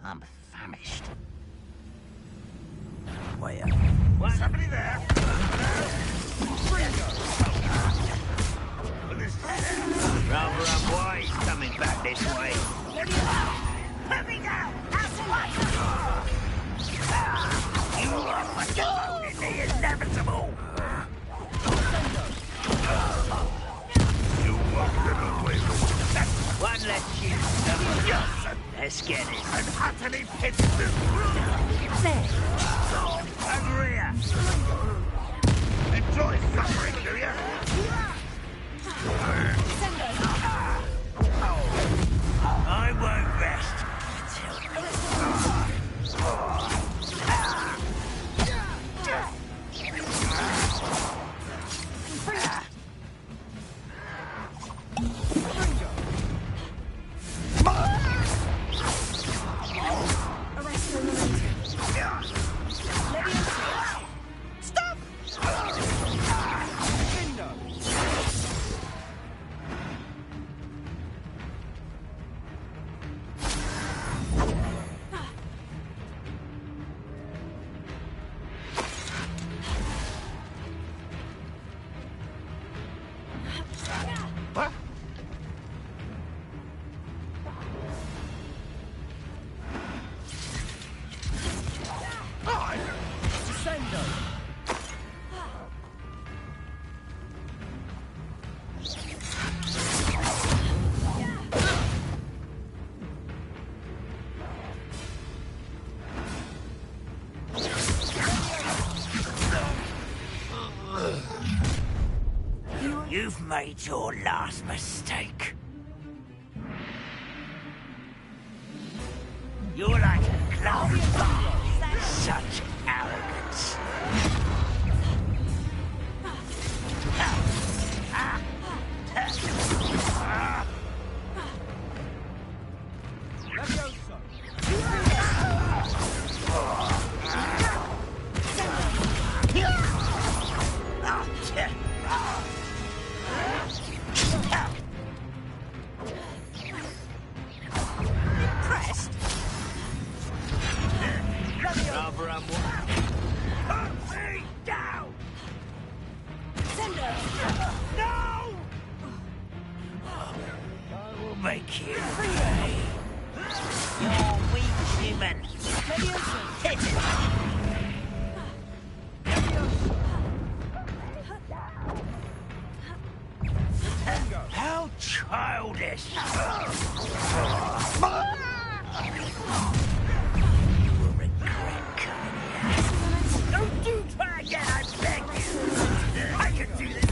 I'm famished. Where? Somebody there? Rather unwise coming back this way. Let me go! You are forgotten the inevitable! You won't get away with One less shoot. Let's get it. I'm utterly pissed. There. Over here. Enjoy suffering, do you? I won't rest What? You've made your last mistake. You're like a clown. Such arrogance. Make you pay. You're weak, human. Hit it. How childish. You will regret coming here. Don't do try again, I beg you. I can do this.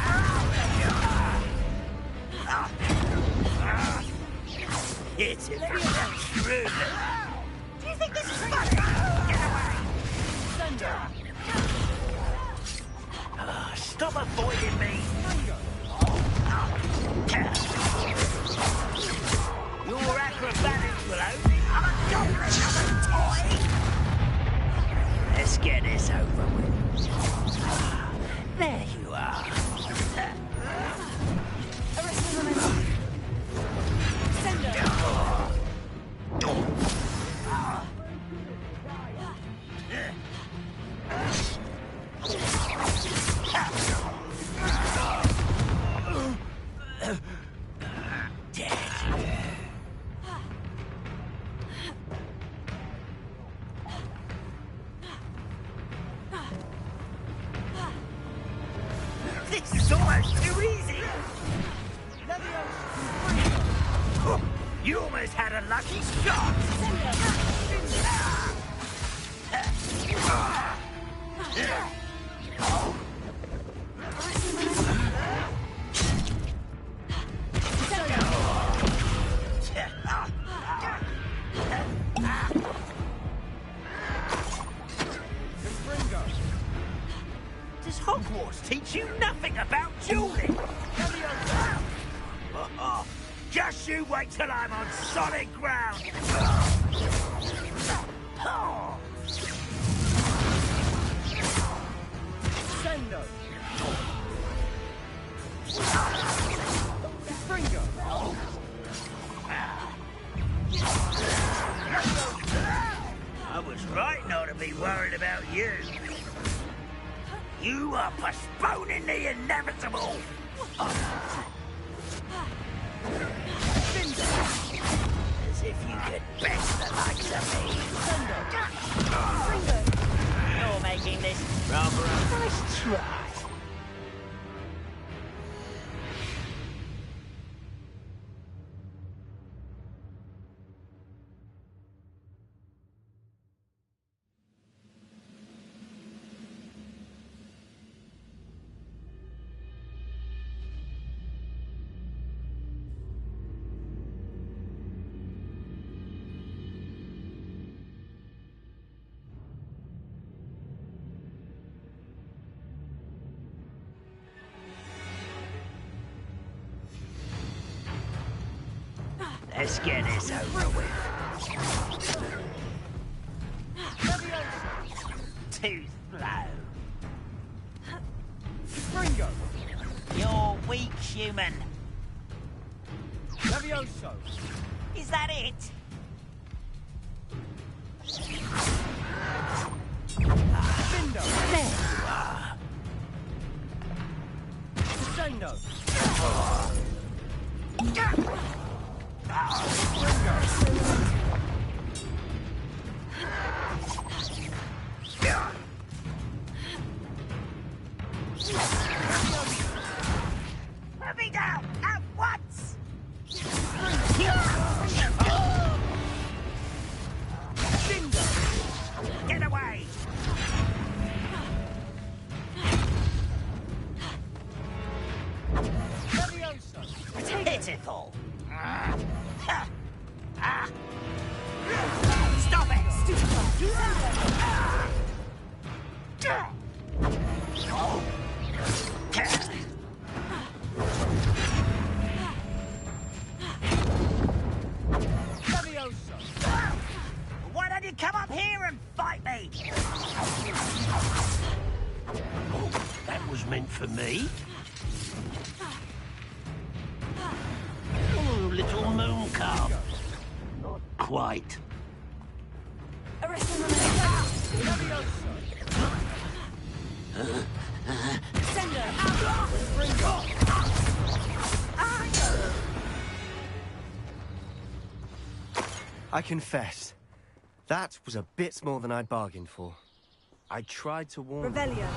It's it for true. Do you think this is funny? Get away! Thunder! Stop avoiding me! Your acrobatics will only uncover another toy! Let's get this over with. There you are. This is almost too easy! You almost had a lucky shot! Does Hogwarts teach you nothing about dueling? Just you wait till I'm on solid ground! Sendo! Springo! right not to be worried about you. You are postponing the inevitable. As if you could best the likes of me. You're making this rather a nice try. Let's get this over with. Tooth blow. Ringo! You're weak, human. Levioso! Is that it? Bindo! There you are. Sustaino! Let me down at once! Get away! Levioso! Pitiful! Stop it! Levioso! Why don't you come up here and fight me? Oh, that was meant for me. Oh, little moon calf. Not quite. Levioso! Ringo! I confess, that was a bit more than I'd bargained for. I tried to warn... Revelio.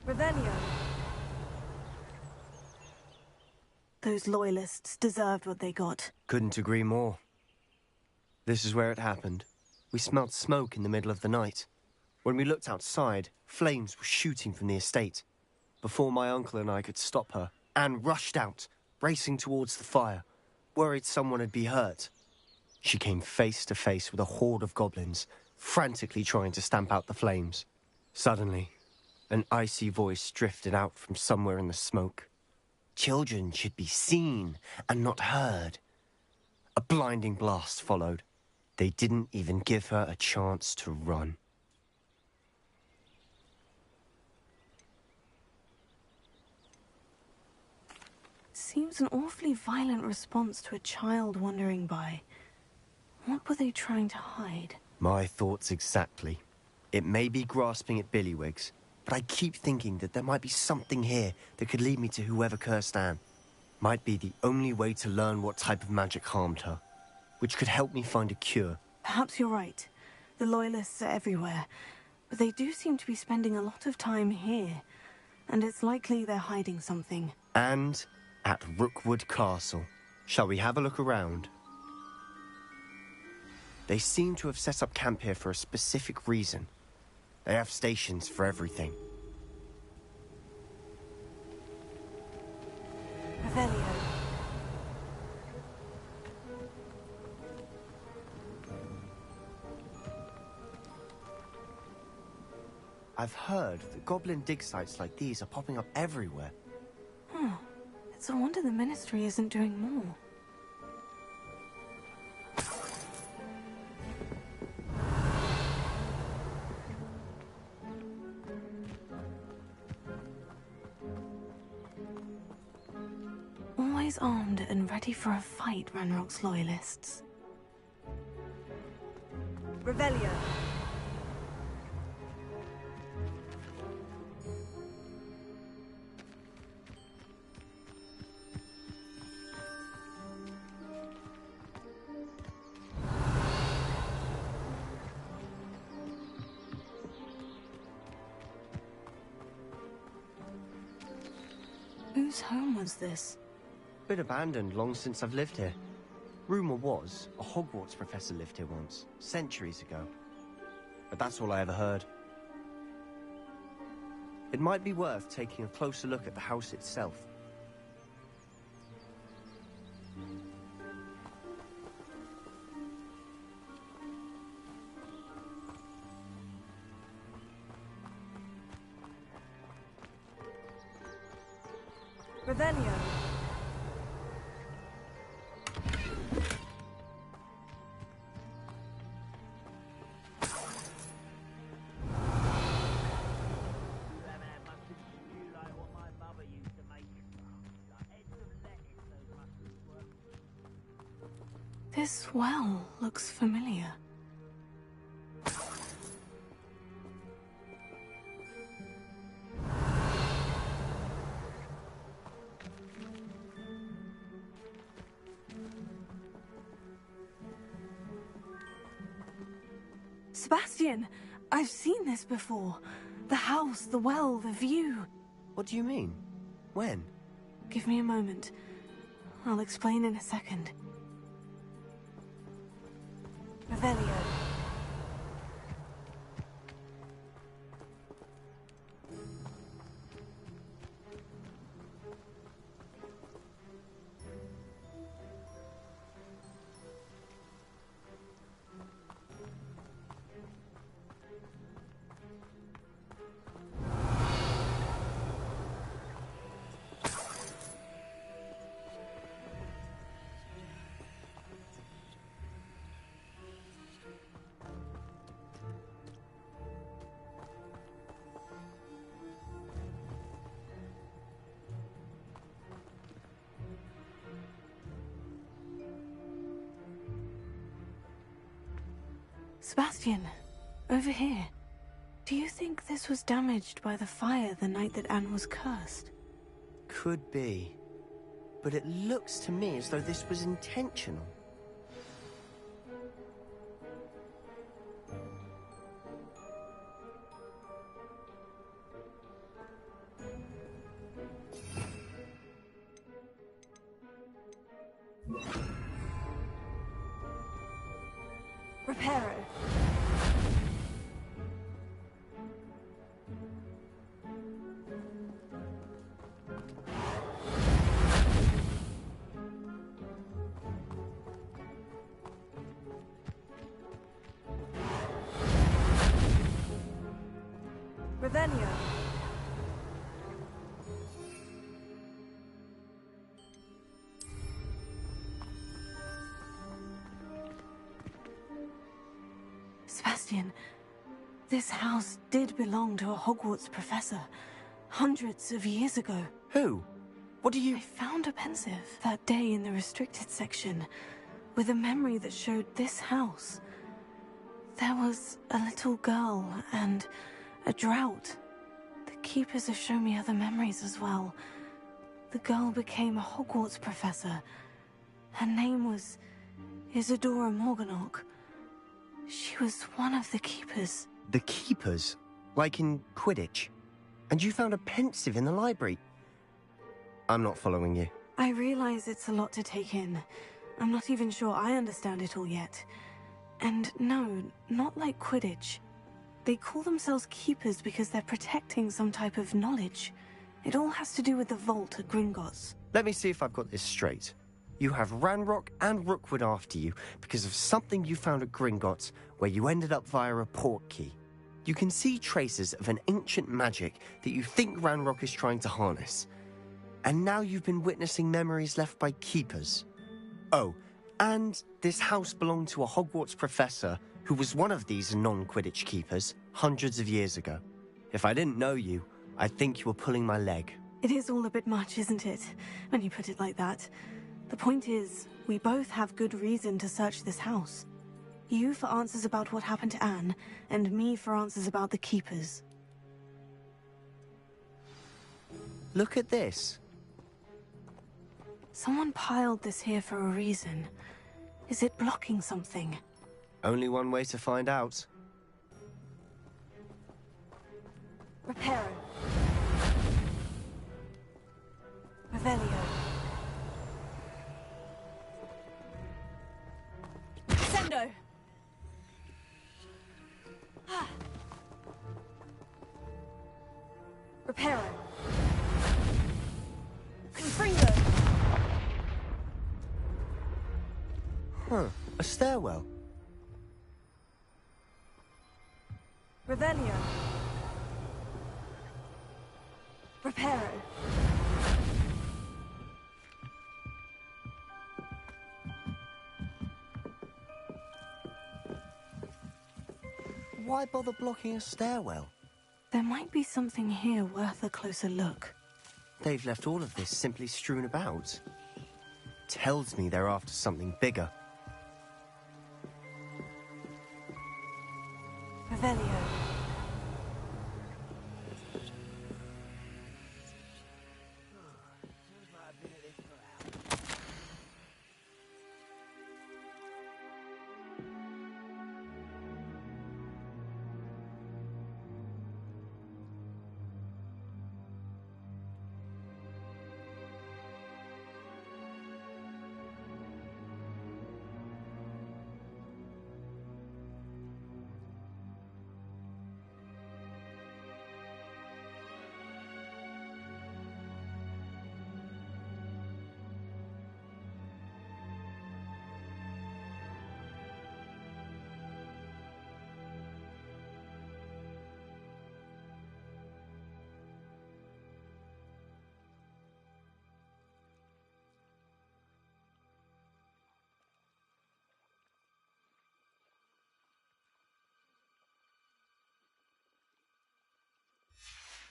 Revelio. Those loyalists deserved what they got. Couldn't agree more. This is where it happened. We smelled smoke in the middle of the night. When we looked outside, flames were shooting from the estate. Before my uncle and I could stop her, Anne rushed out, racing towards the fire, worried someone had been hurt. She came face to face with a horde of goblins, frantically trying to stamp out the flames. Suddenly, an icy voice drifted out from somewhere in the smoke. Children should be seen and not heard. A blinding blast followed. They didn't even give her a chance to run. Seems an awfully violent response to a child wandering by. What were they trying to hide? My thoughts exactly. It may be grasping at Billywigs, but I keep thinking that there might be something here that could lead me to whoever cursed Anne. Might be the only way to learn what type of magic harmed her, which could help me find a cure. Perhaps you're right. The Loyalists are everywhere, but they do seem to be spending a lot of time here. And it's likely they're hiding something. And at Rookwood Castle. Shall we have a look around? They seem to have set up camp here for a specific reason. They have stations for everything. Revelio. I've heard that goblin dig sites like these are popping up everywhere. It's a wonder the Ministry isn't doing more. Always armed and ready for a fight, Ranrock's loyalists. Revelio. Whose home was this? Been abandoned long since I've lived here. Rumor was a Hogwarts professor lived here once, centuries ago. But that's all I ever heard. It might be worth taking a closer look at the house itself. Revelio. This well looks familiar. Sebastian, I've seen this before. The house, the well, the view. What do you mean? When? Give me a moment. I'll explain in a second. Revelio. Sebastian, over here. Do you think this was damaged by the fire the night that Anne was cursed? Could be. But it looks to me as though this was intentional. Reparo. Revelio. Sebastian, this house did belong to a Hogwarts professor, hundreds of years ago. Who? What do you... I found a pensive that day in the restricted section, with a memory that showed this house. There was a little girl and a drought. The keepers have shown me other memories as well. The girl became a Hogwarts professor. Her name was Isadora Morganach. She was one of the keepers. The keepers? Like in Quidditch? And you found a pensive in the library? I'm not following you. I realize it's a lot to take in. I'm not even sure I understand it all yet. And no, not like Quidditch. They call themselves Keepers because they're protecting some type of knowledge. It all has to do with the vault at Gringotts. Let me see if I've got this straight. You have Ranrock and Rookwood after you because of something you found at Gringotts where you ended up via a port key. You can see traces of an ancient magic that you think Ranrock is trying to harness. And now you've been witnessing memories left by Keepers. Oh, and this house belonged to a Hogwarts professor who was one of these non-Quidditch Keepers hundreds of years ago. If I didn't know you, I'd think you were pulling my leg. It is all a bit much, isn't it, when you put it like that? The point is, we both have good reason to search this house. You for answers about what happened to Anne, and me for answers about the Keepers. Look at this. Someone piled this here for a reason. Is it blocking something? Only one way to find out. Reparo. Revelio. Sendo. Reparo. Confringo. Huh, a stairwell. Revelio. Reparo. Why bother blocking a stairwell? There might be something here worth a closer look. They've left all of this simply strewn about. Tells me they're after something bigger. Revelio.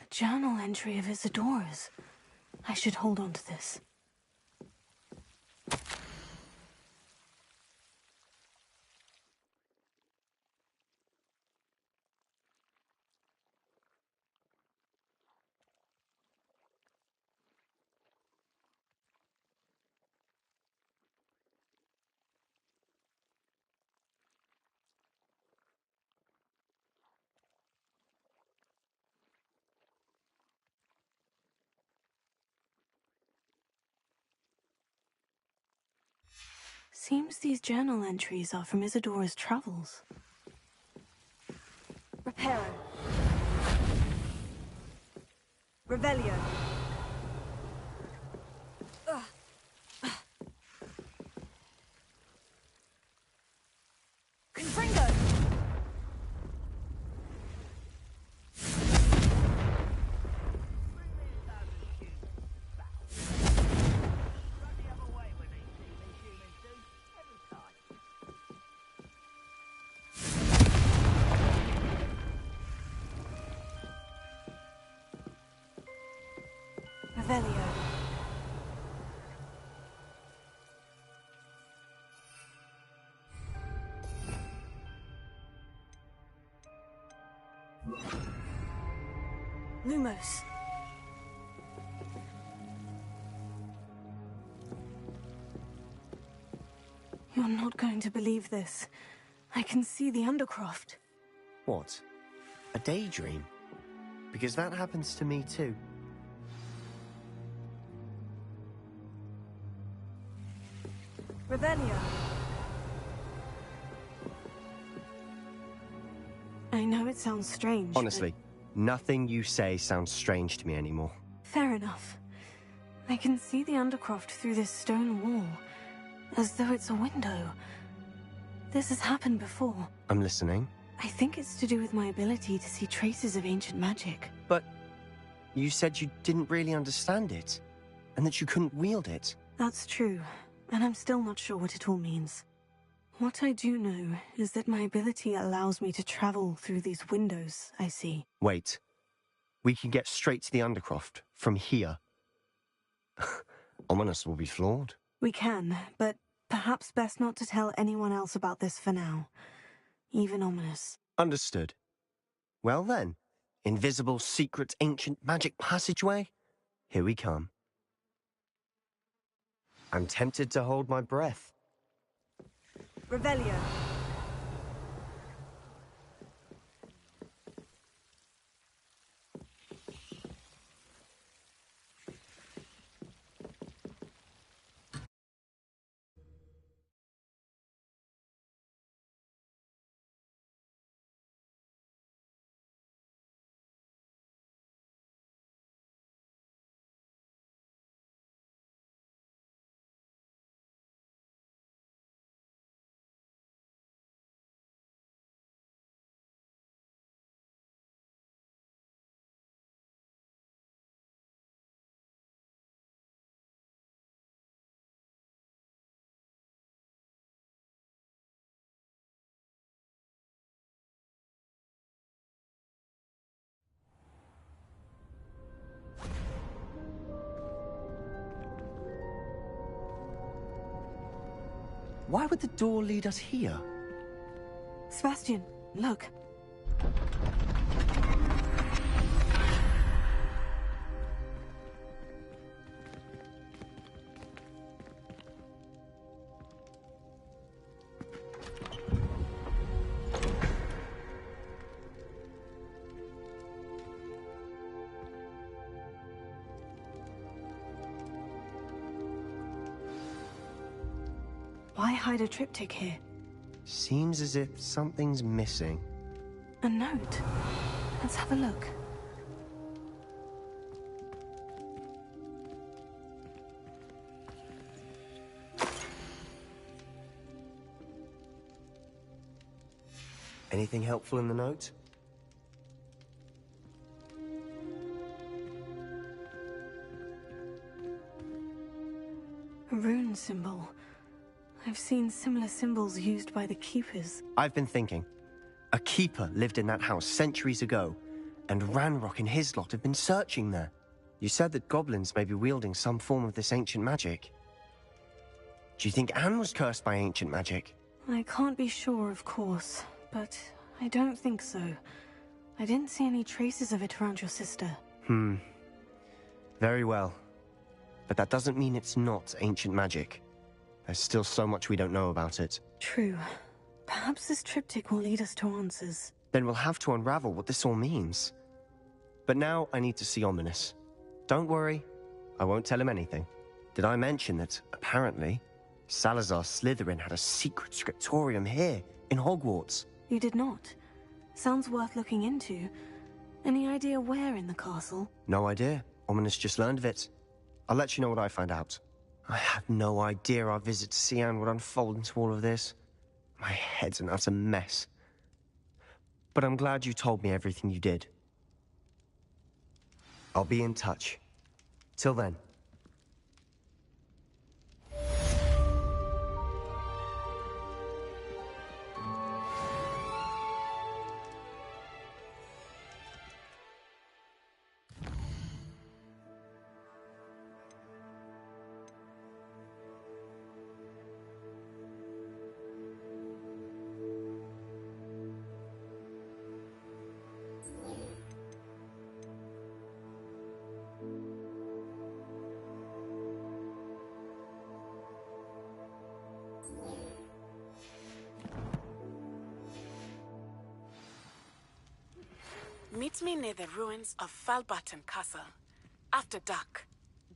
A journal entry of Isadora's. I should hold on to this. Seems these journal entries are from Isadora's travels. Reparo. Revelio. Confringo. Revelio. Lumos. You're not going to believe this. I can see the Undercroft. What? A daydream? Because that happens to me too. Revelio. know it sounds strange. Honestly, nothing you say sounds strange to me anymore. Fair enough. I can see the Undercroft through this stone wall, as though it's a window. This has happened before. I'm listening. I think it's to do with my ability to see traces of ancient magic. But you said you didn't really understand it, and that you couldn't wield it. That's true, and I'm still not sure what it all means. What I do know is that my ability allows me to travel through these windows I see. Wait. We can get straight to the Undercroft from here. Ominous will be floored. We can, but perhaps best not to tell anyone else about this for now. Even Ominous. Understood. Well then, invisible, secret, ancient magic passageway? Here we come. I'm tempted to hold my breath. Revelio. Why would the door lead us here? Sebastian, look. Why hide a triptych here? Seems as if something's missing. A note. Let's have a look. Anything helpful in the note? A rune symbol. I've seen similar symbols used by the Keepers. I've been thinking. A keeper lived in that house centuries ago, and Ranrock and his lot have been searching there. You said that goblins may be wielding some form of this ancient magic. Do you think Anne was cursed by ancient magic? I can't be sure, of course, but I don't think so. I didn't see any traces of it around your sister. Very well. But that doesn't mean it's not ancient magic. There's still so much we don't know about it. True. Perhaps this triptych will lead us to answers. Then we'll have to unravel what this all means. But now I need to see Ominous. Don't worry, I won't tell him anything. Did I mention that, apparently, Salazar Slytherin had a secret scriptorium here, in Hogwarts? You did not. Sounds worth looking into. Any idea where in the castle? No idea. Ominous just learned of it. I'll let you know what I find out. I had no idea our visit to Cian would unfold into all of this. My head's an utter mess. But I'm glad you told me everything you did. I'll be in touch. Till then. Meet me near the ruins of Falbaton Castle. After dark.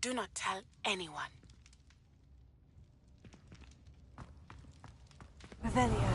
Do not tell anyone. Revelio.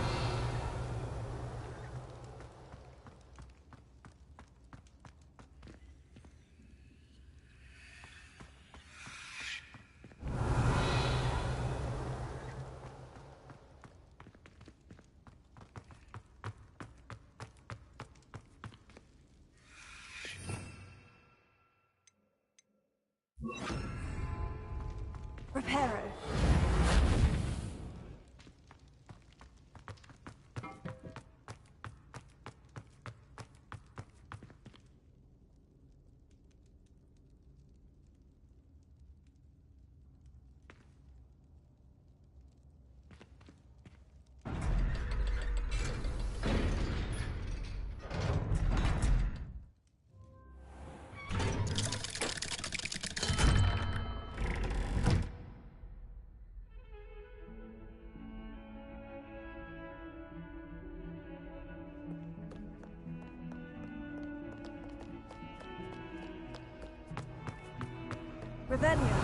Revelio.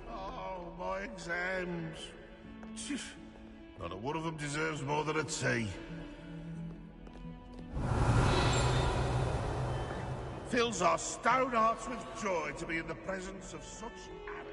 Oh, my exams. Not a one of them deserves more than a tea. Fills our stone hearts with joy to be in the presence of such arrogance.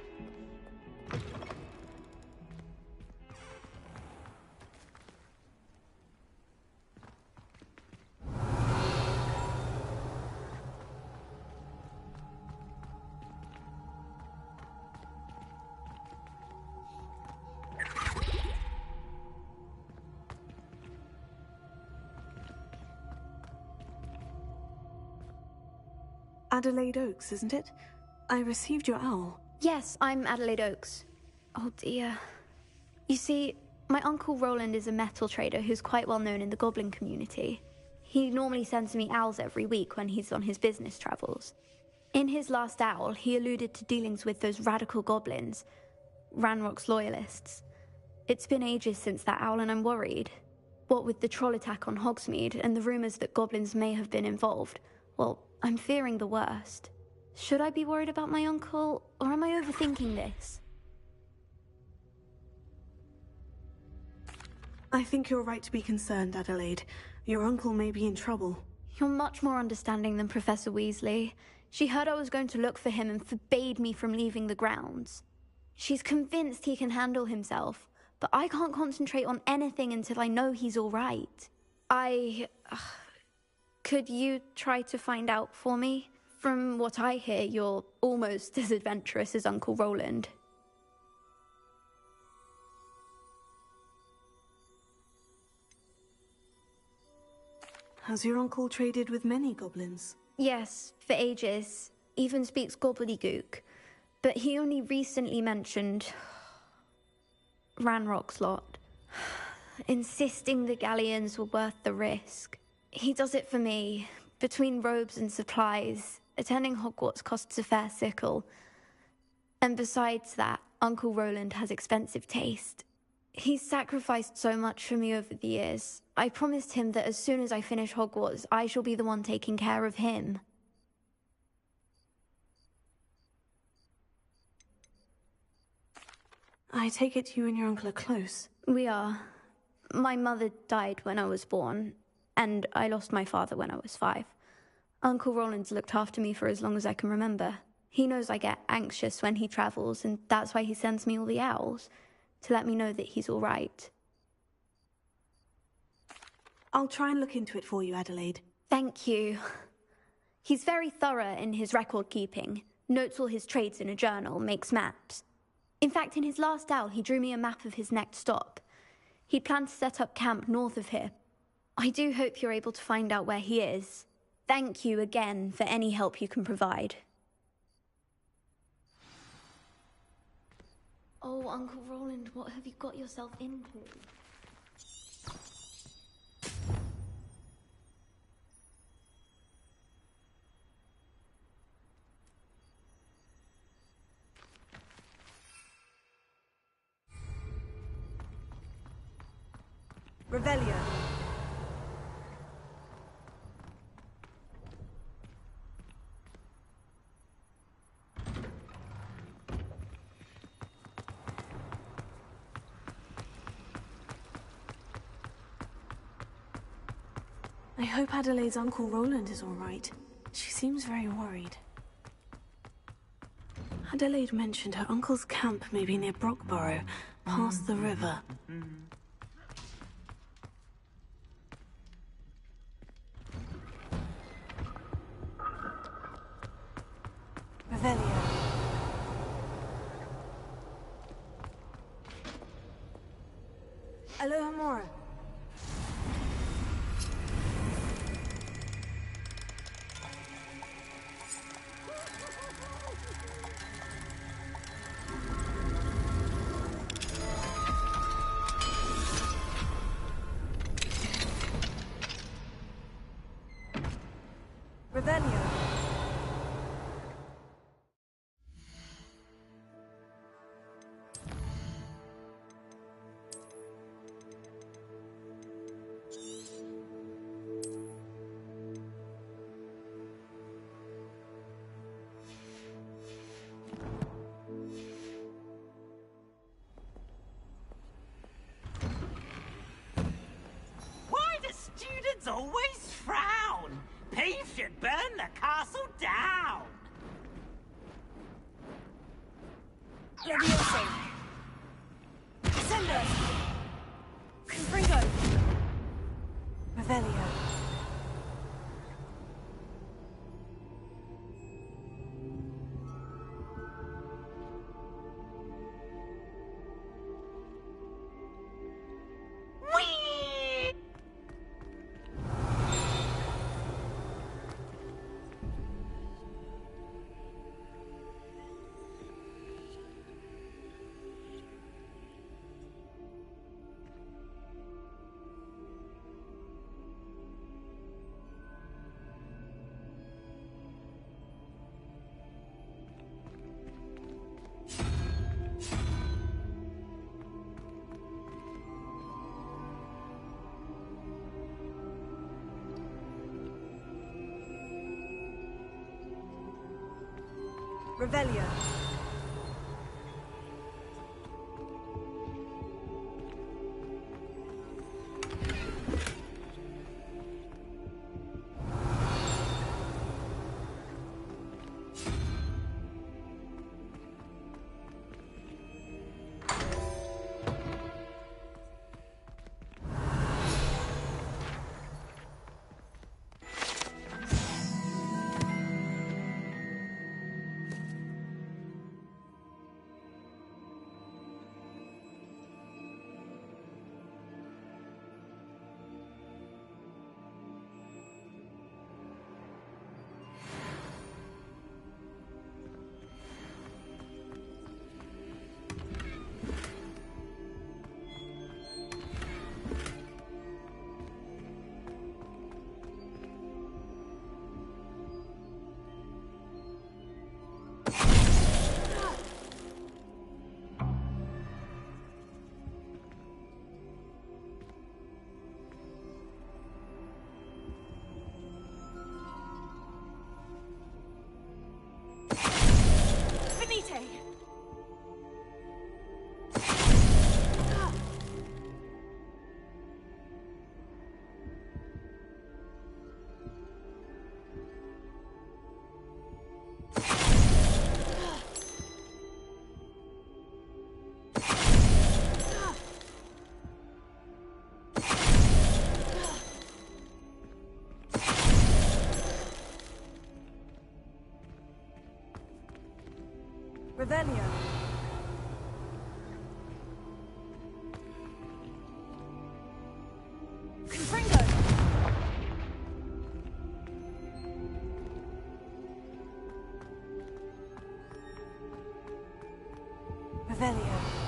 Adelaide Oaks, isn't it? I received your owl. Yes, I'm Adelaide Oaks. Oh dear. You see, my Uncle Roland is a metal trader who's quite well known in the goblin community. He normally sends me owls every week when he's on his business travels. In his last owl, he alluded to dealings with those radical goblins, Ranrock's loyalists. It's been ages since that owl and I'm worried. What with the troll attack on Hogsmeade and the rumours that goblins may have been involved, well, I'm fearing the worst. Should I be worried about my uncle, or am I overthinking this? I think you're right to be concerned, Adelaide. Your uncle may be in trouble. You're much more understanding than Professor Weasley. She heard I was going to look for him and forbade me from leaving the grounds. She's convinced he can handle himself, but I can't concentrate on anything until I know he's all right. Could you try to find out for me? From what I hear, you're almost as adventurous as Uncle Roland. Has your uncle traded with many goblins? Yes, for ages. Even speaks gobbledygook. But he only recently mentioned Ranrock's lot, insisting the galleons were worth the risk. He does it for me. Between robes and supplies, attending Hogwarts costs a fair sickle. And besides that, Uncle Roland has expensive taste. He's sacrificed so much for me over the years. I promised him that as soon as I finish Hogwarts, I shall be the one taking care of him. I take it you and your uncle are close. We are. My mother died when I was born, and I lost my father when I was 5. Uncle Roland's looked after me for as long as I can remember. He knows I get anxious when he travels, and that's why he sends me all the owls, to let me know that he's all right. I'll try and look into it for you, Adelaide. Thank you. He's very thorough in his record keeping, notes all his trades in a journal, makes maps. In fact, in his last owl, he drew me a map of his next stop. He planned to set up camp north of here. I do hope you're able to find out where he is. Thank you again for any help you can provide. Oh, Uncle Roland, what have you got yourself into? Revelio. I hope Adelaide's Uncle Roland is all right. She seems very worried. Adelaide mentioned her uncle's camp may be near Brockborough, past the river. Revelio. Alohomora. Revelio. Levioso! Descendo! Confringo! Revelio! Revelio. Revelio. Confringo. Revelio.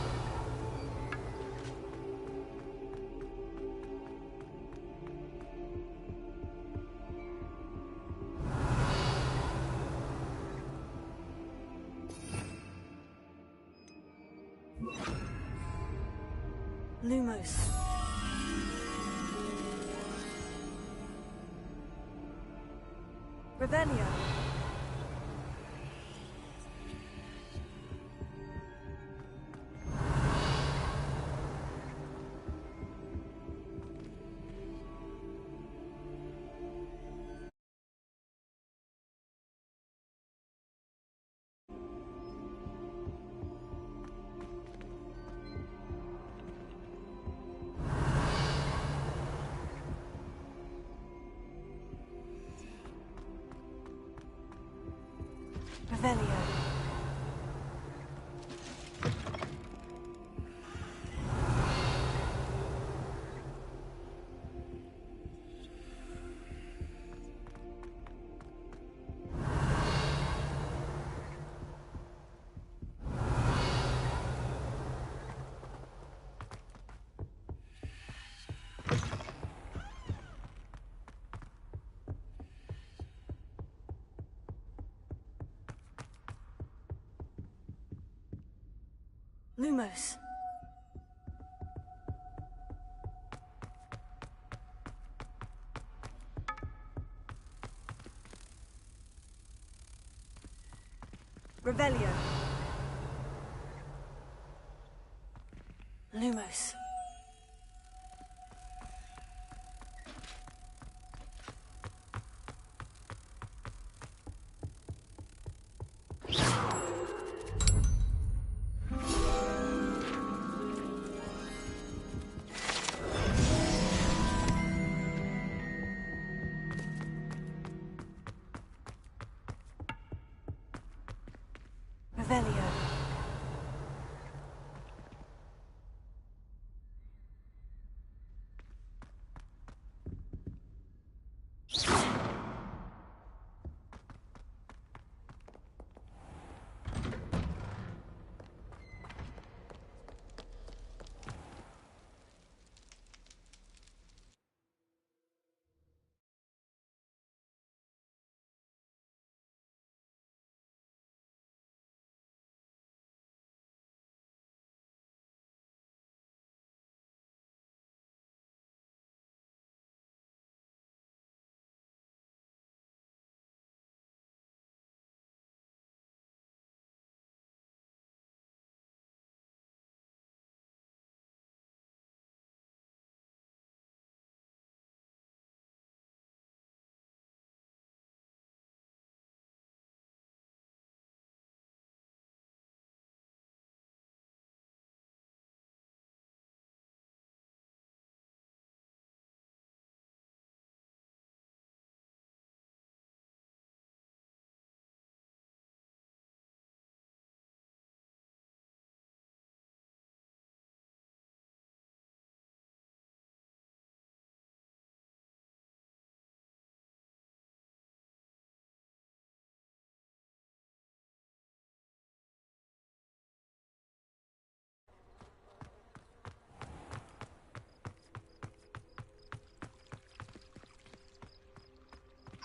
Lumos. Revelio. Revelio. Lumos. Revelio. Lumos.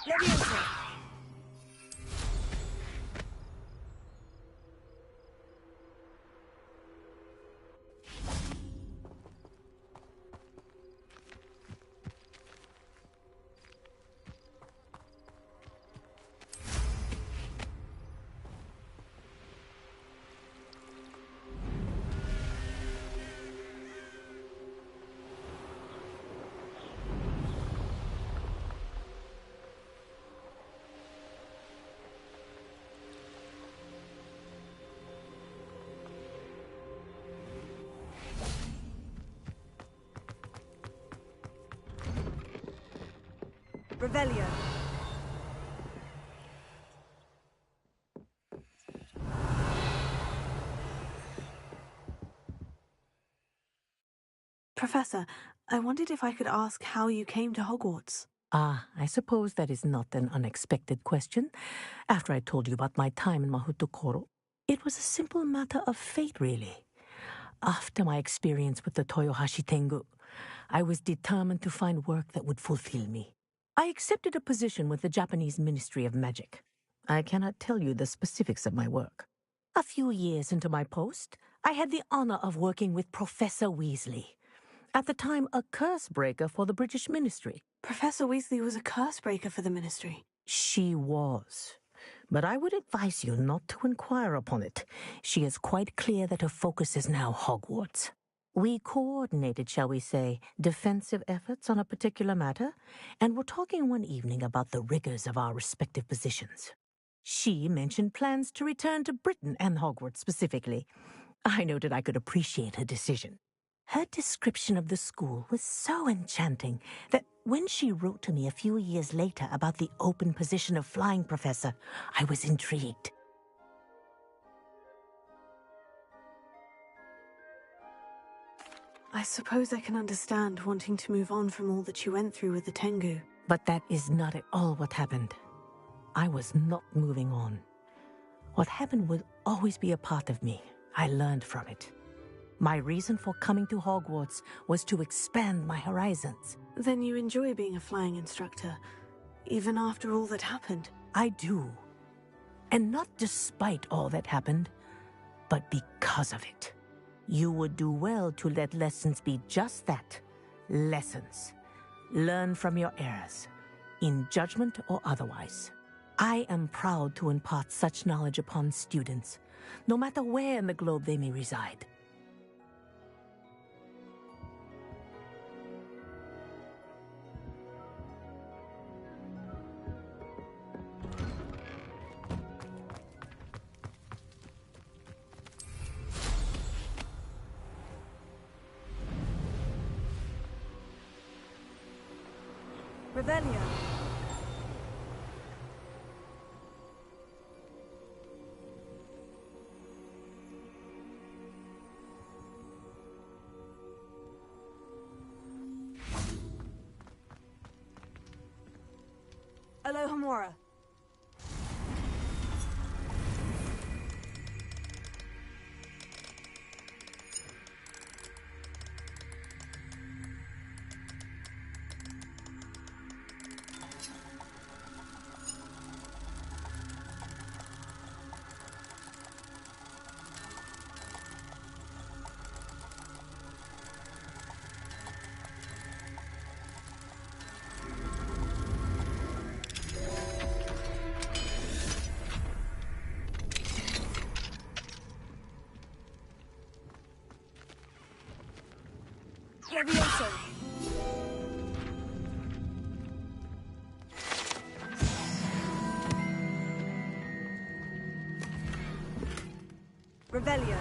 Leviosa! Revelio. Professor, I wondered if I could ask how you came to Hogwarts. Ah, I suppose that is not an unexpected question. After I told you about my time in Mahutukoro, it was a simple matter of fate, really. After my experience with the Toyohashi Tengu, I was determined to find work that would fulfill me. I accepted a position with the Japanese Ministry of Magic. I cannot tell you the specifics of my work. A few years into my post, I had the honor of working with Professor Weasley, at the time a curse breaker for the British Ministry. Professor Weasley was a curse breaker for the Ministry. She was. But I would advise you not to inquire upon it. She is quite clear that her focus is now Hogwarts. We coordinated, shall we say, defensive efforts on a particular matter, and were talking one evening about the rigors of our respective positions. She mentioned plans to return to Britain and Hogwarts specifically. I noted I could appreciate her decision. Her description of the school was so enchanting that when she wrote to me a few years later about the open position of flying professor, I was intrigued. I suppose I can understand wanting to move on from all that you went through with the Tengu. But that is not at all what happened. I was not moving on. What happened would always be a part of me. I learned from it. My reason for coming to Hogwarts was to expand my horizons. Then you enjoy being a flying instructor, even after all that happened? I do. And not despite all that happened, but because of it. You would do well to let lessons be just that, lessons. Learn from your errors, in judgment or otherwise. I am proud to impart such knowledge upon students, no matter where in the globe they may reside. Revelio. Alohomora. Levioso. Revelio.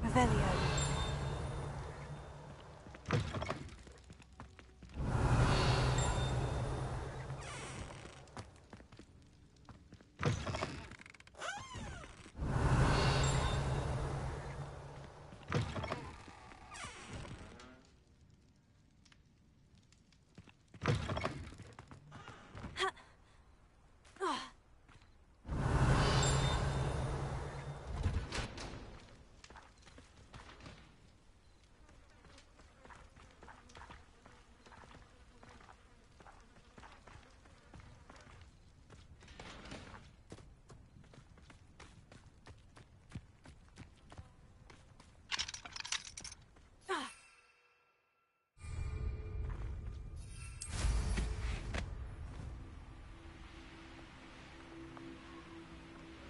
Revelio.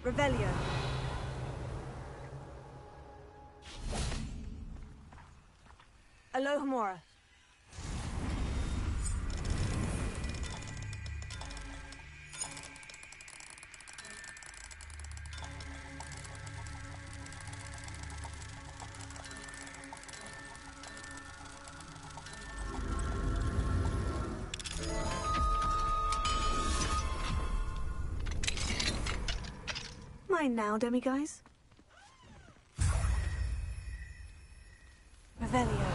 Revelio. Alohomora. Mine now, demiguise. Revelio.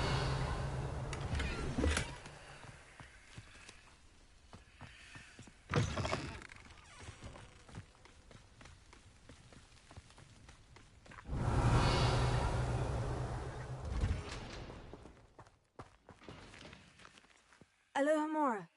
Alohomora.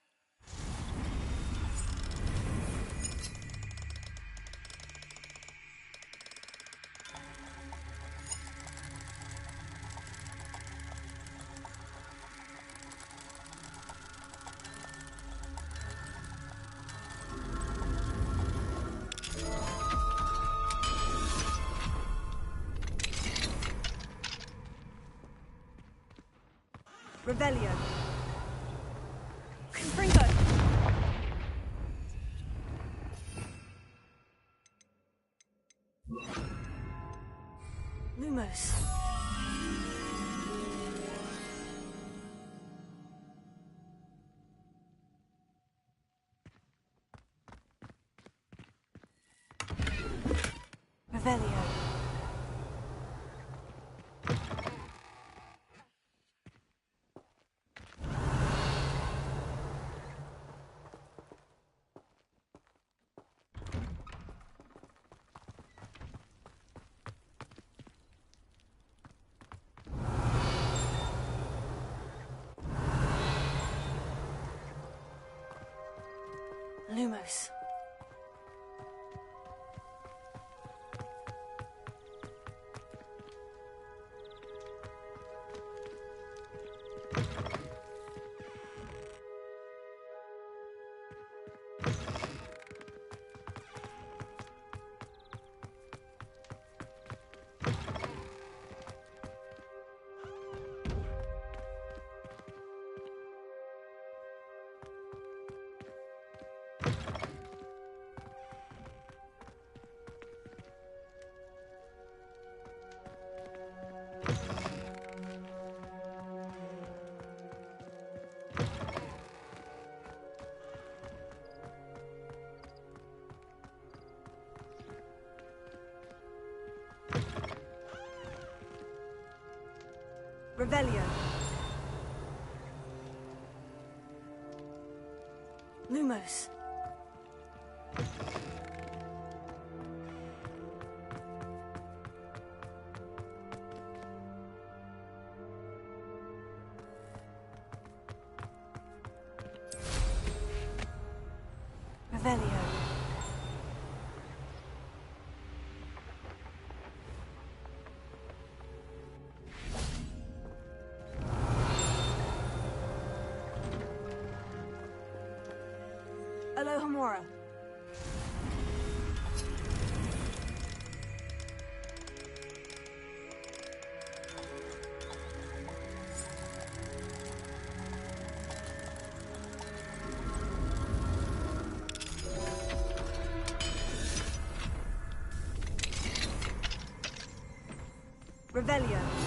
Revelio. Confringo. Lumos. Revelio. Lumos. Revelio. Lumos. Revelio. Alohomora. Revelio.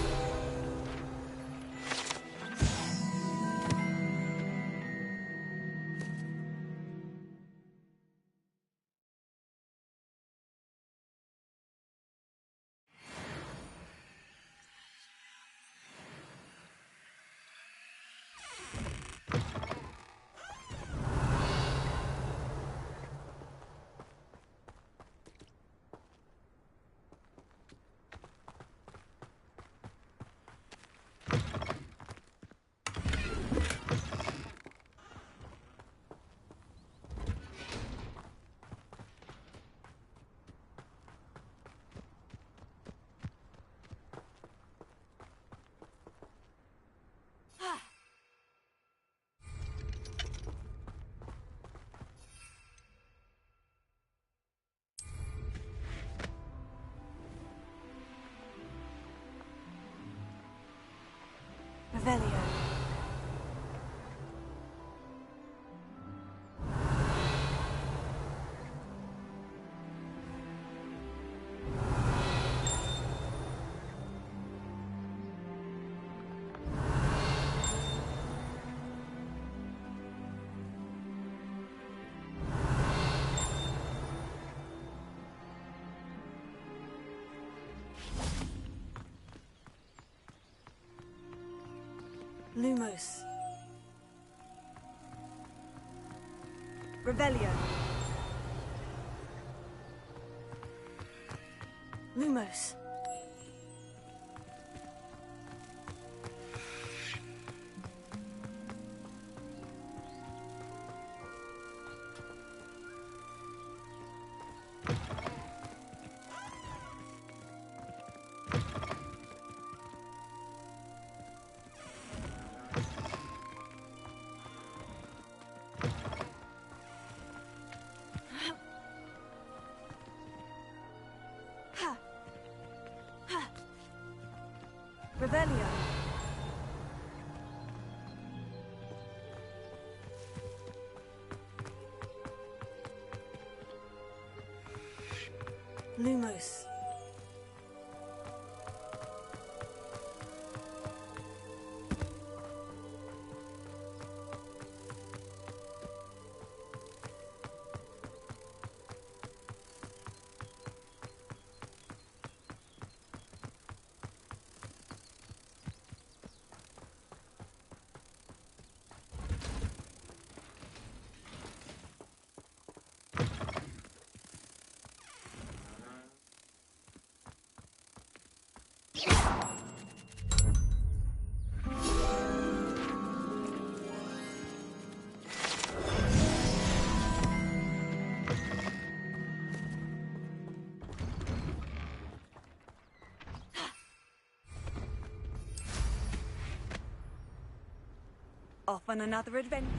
Revelio. Lumos. Revelio. Lumos. Revelio. Lumos. Off on another adventure.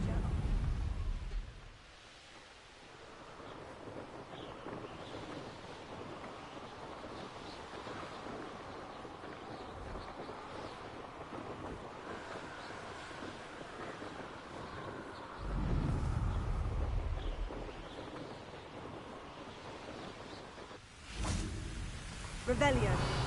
Revelio.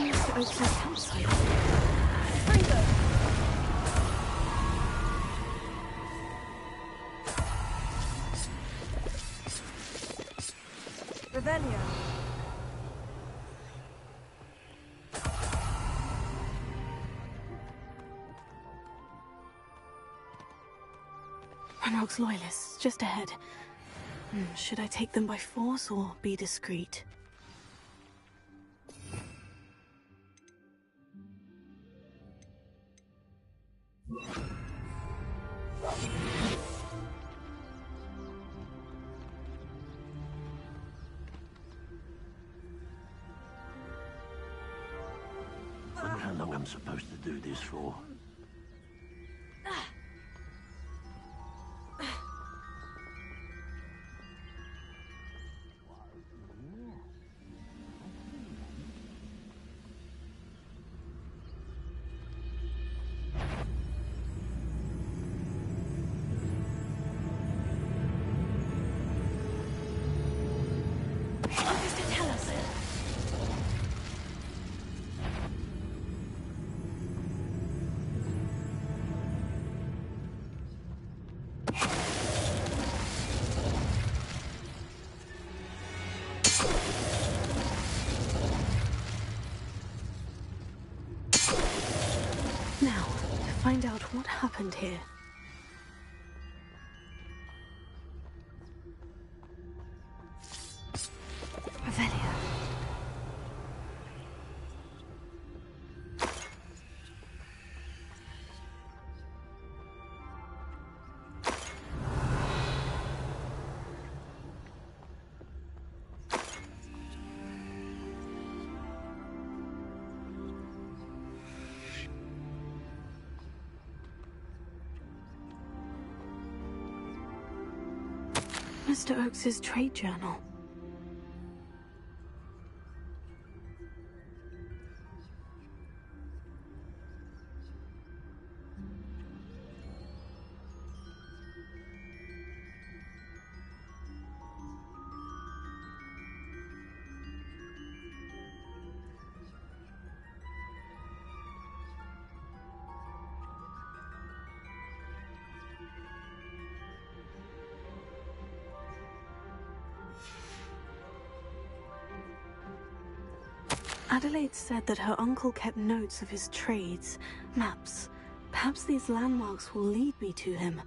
Mr. Oakes's campsite. Freezer! Revelio. Ranrock's loyalists, just ahead. Should I take them by force or be discreet? Wonder how long I'm supposed to do this for. Now, to find out what happened here. Revelio. Mr. Oakes's trade journal. Adelaide said that her uncle kept notes of his trades, maps. Perhaps these landmarks will lead me to him.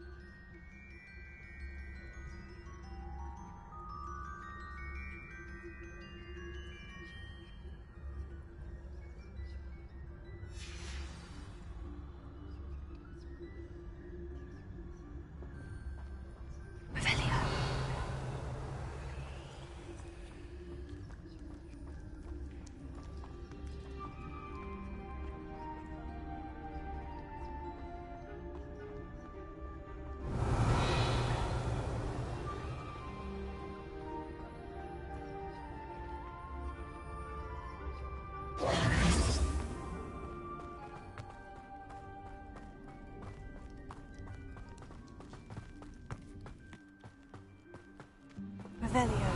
Revelio.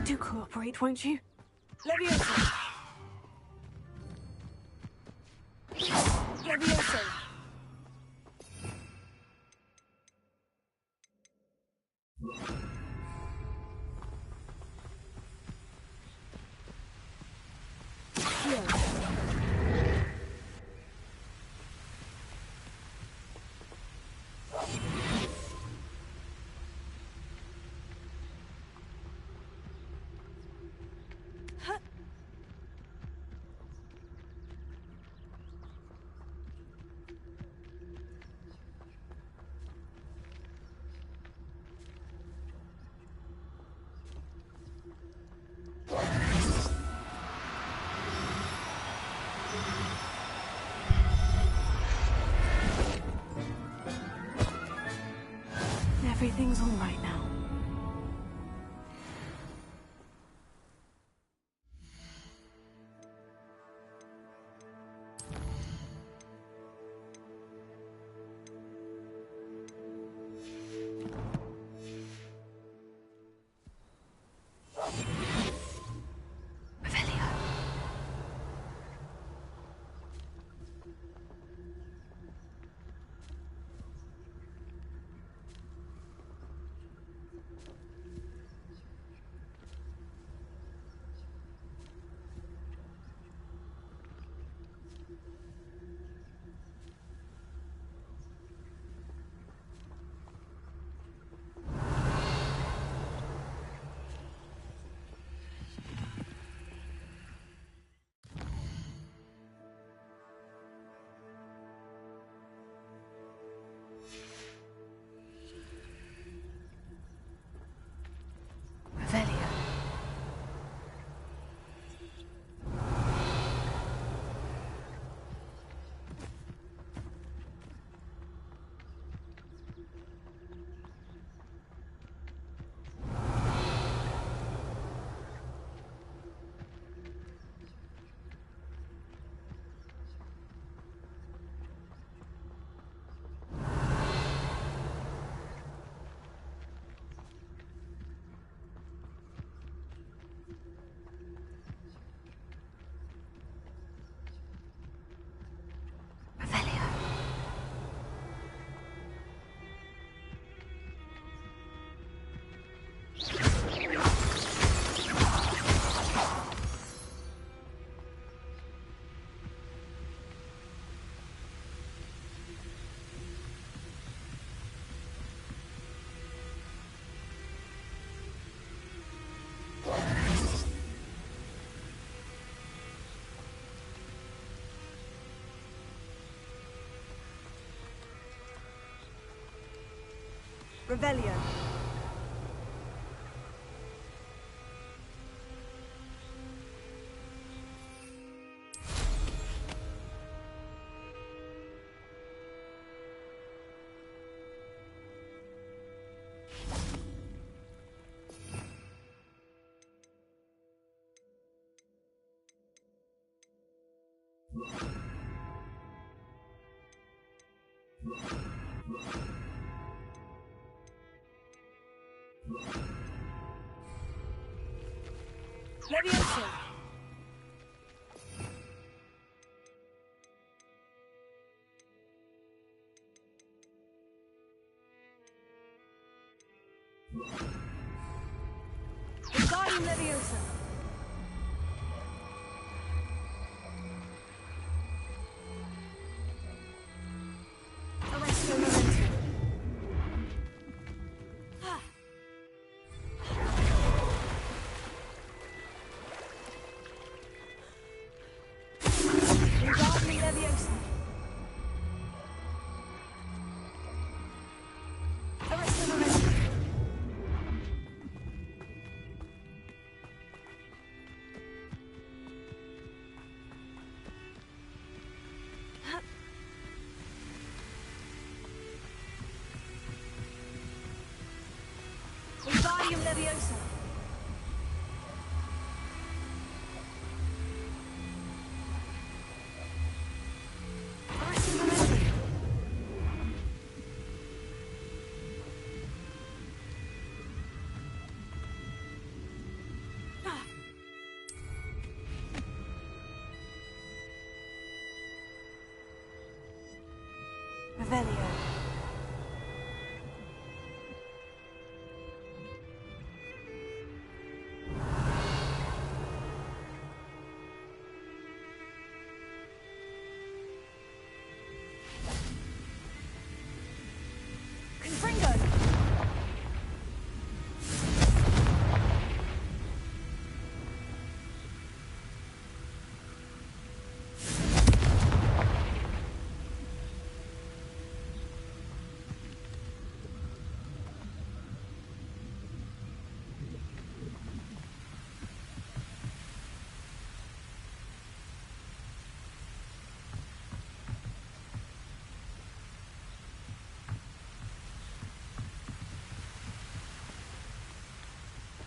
Do cooperate, won't you? Leviosa! Leviosa! Everything's all right now. Revelio. Leviosa. Regarding Leviosa. Arresto Momentum. Regarding Leviosa. Arresto Momentum. Revelio. Confringo.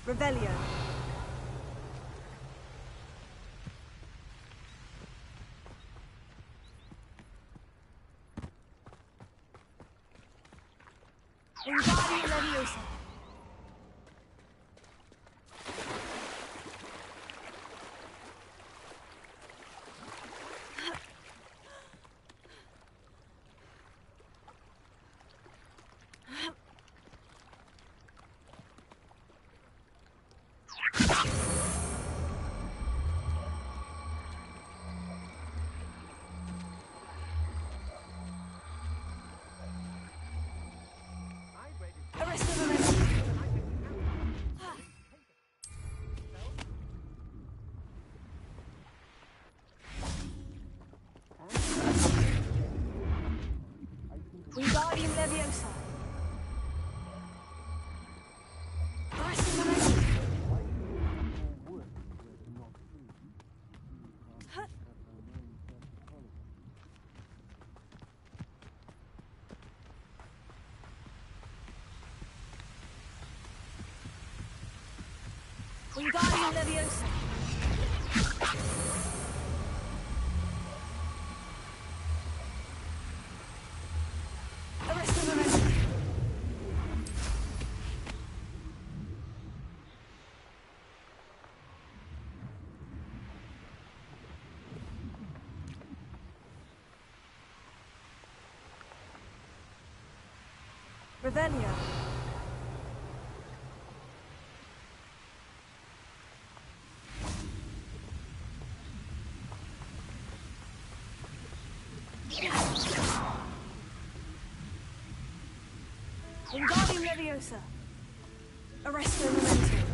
Revelio. Wingardium Leviosa. Arresto Memento. Wingardium Leviosa. Arresto Memento. Wingardium Leviosa. Arresto Memento. Revelio. Wingardium Leviosa. Arresto Memento.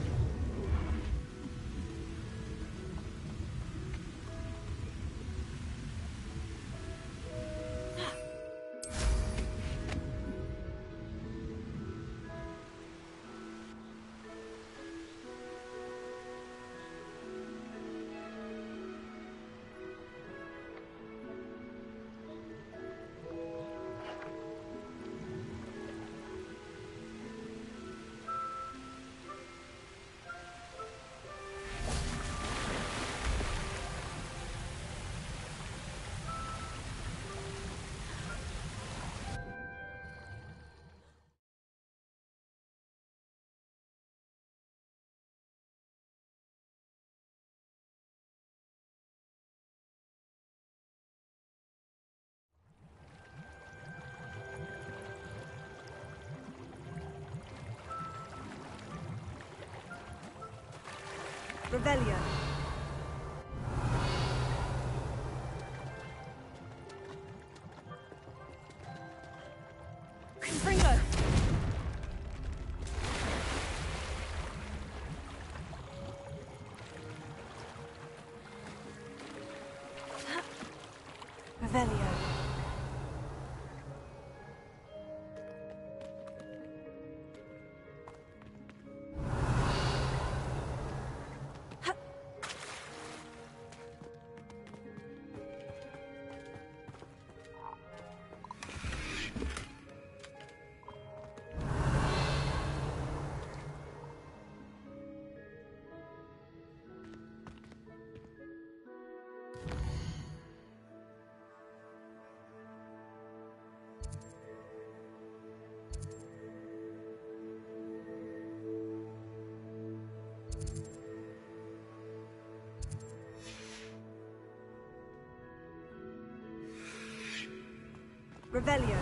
Revelio. Confringo. Revelio. Revelio.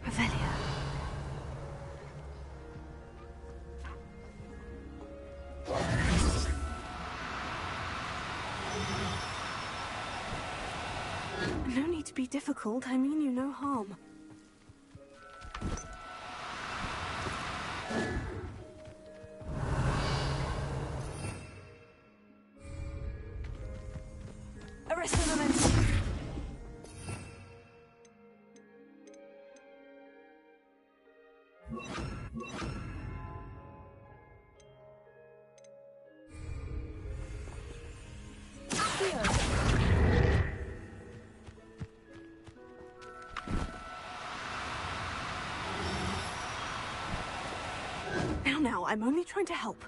Revelio. No need to be difficult. I mean you no harm. Arrest the momentum. Now, I'm only trying to help.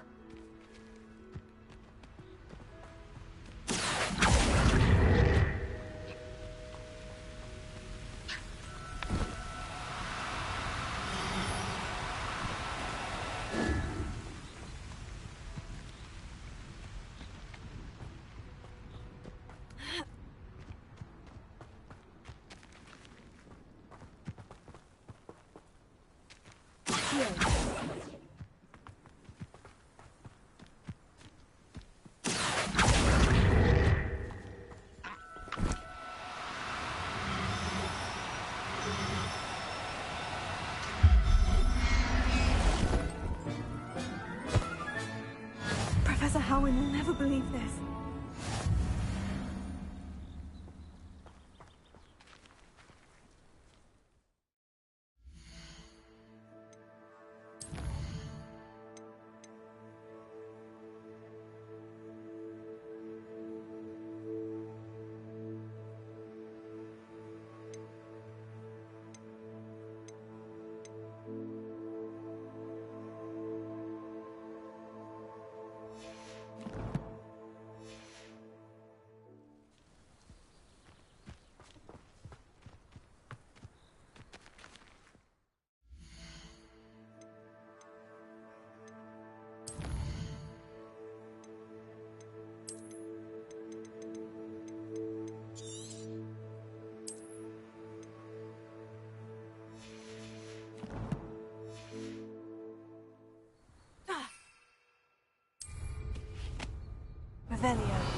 Professor Howin will never believe this. Revelio.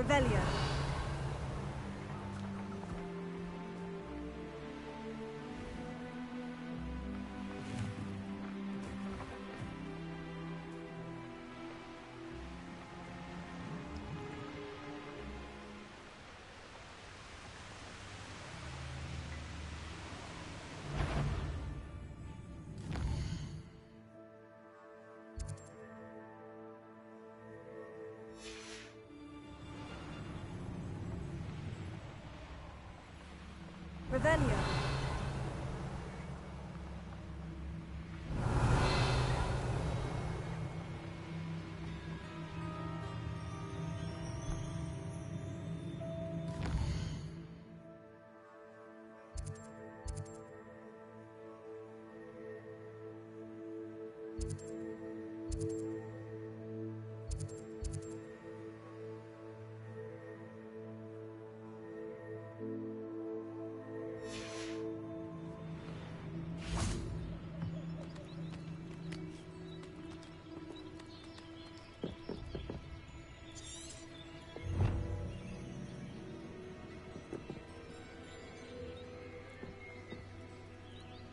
Revelio. Revelio.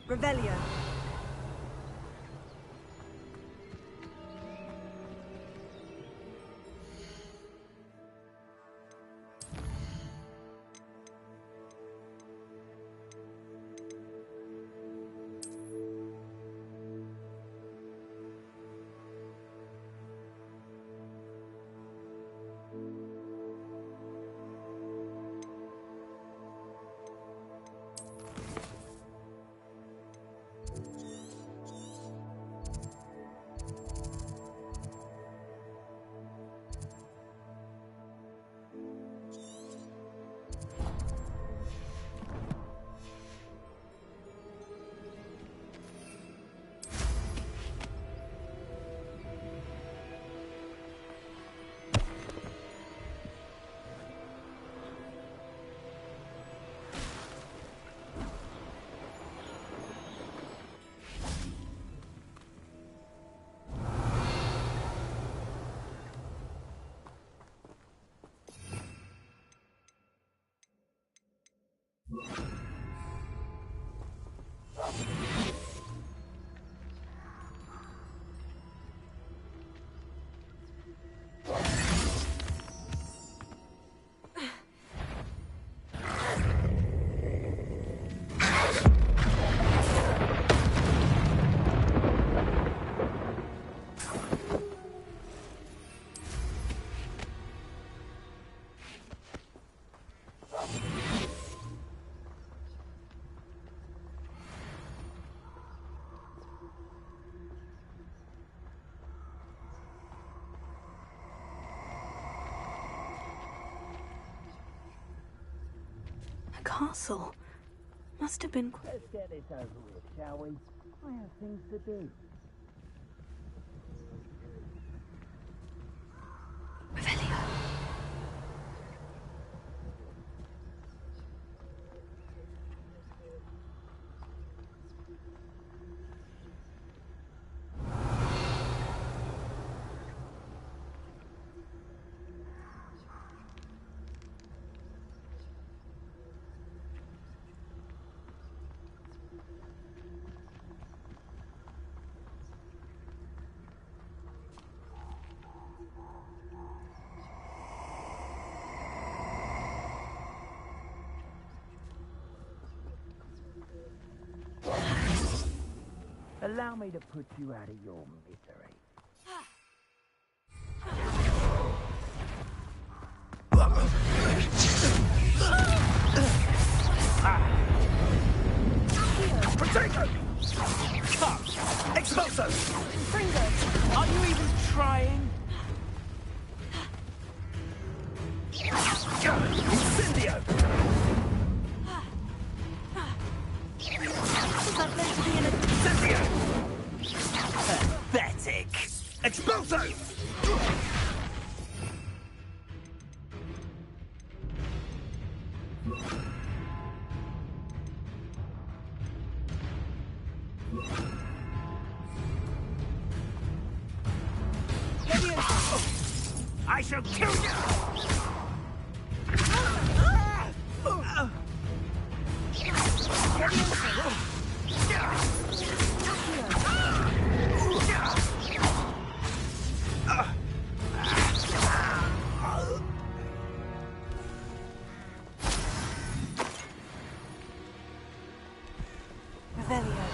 Revelio. A castle. Must have been... Let's get this over with, shall we? I have things to do. Revelio. Allow me to put you out of your misery. Potato! Cut! Expulso! Fringo! Are you even trying? Incendio! Incendio! Pathetic! Expulso! I shall kill you! Revelio.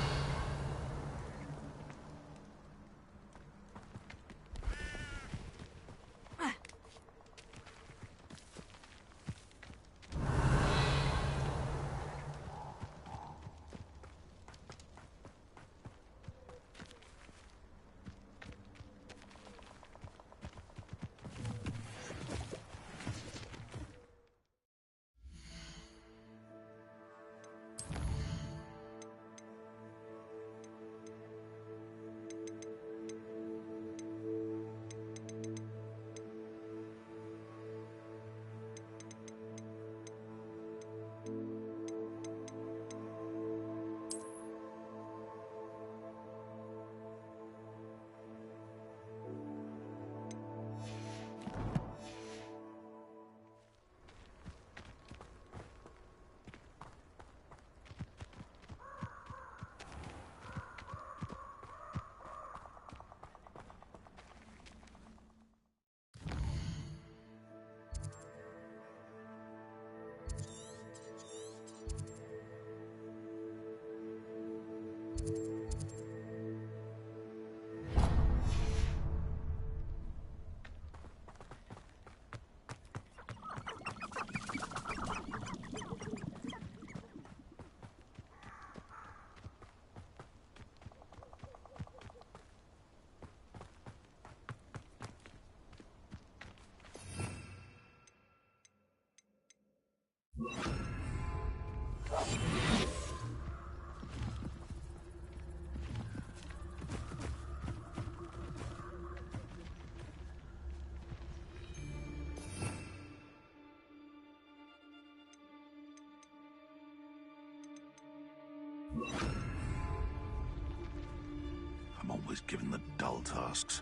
I'm always given the dull tasks.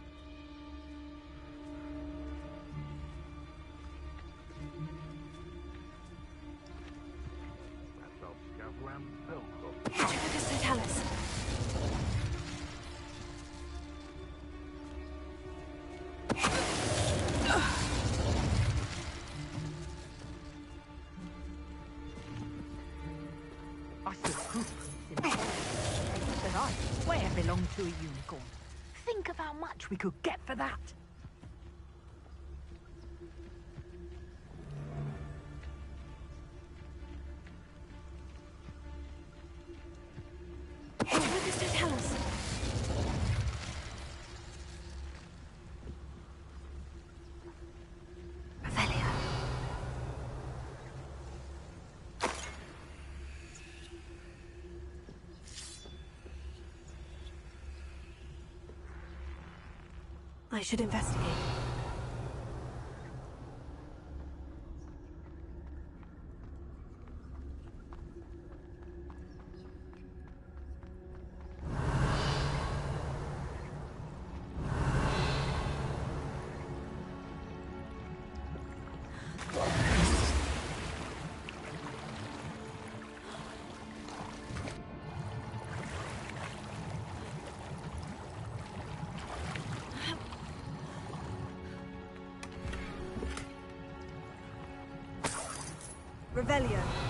Totalis. I still poop in my that I swear belonged to a unicorn. Think of how much we could get for that. Lucas, Totalis. Revelio. I should investigate. Revelio.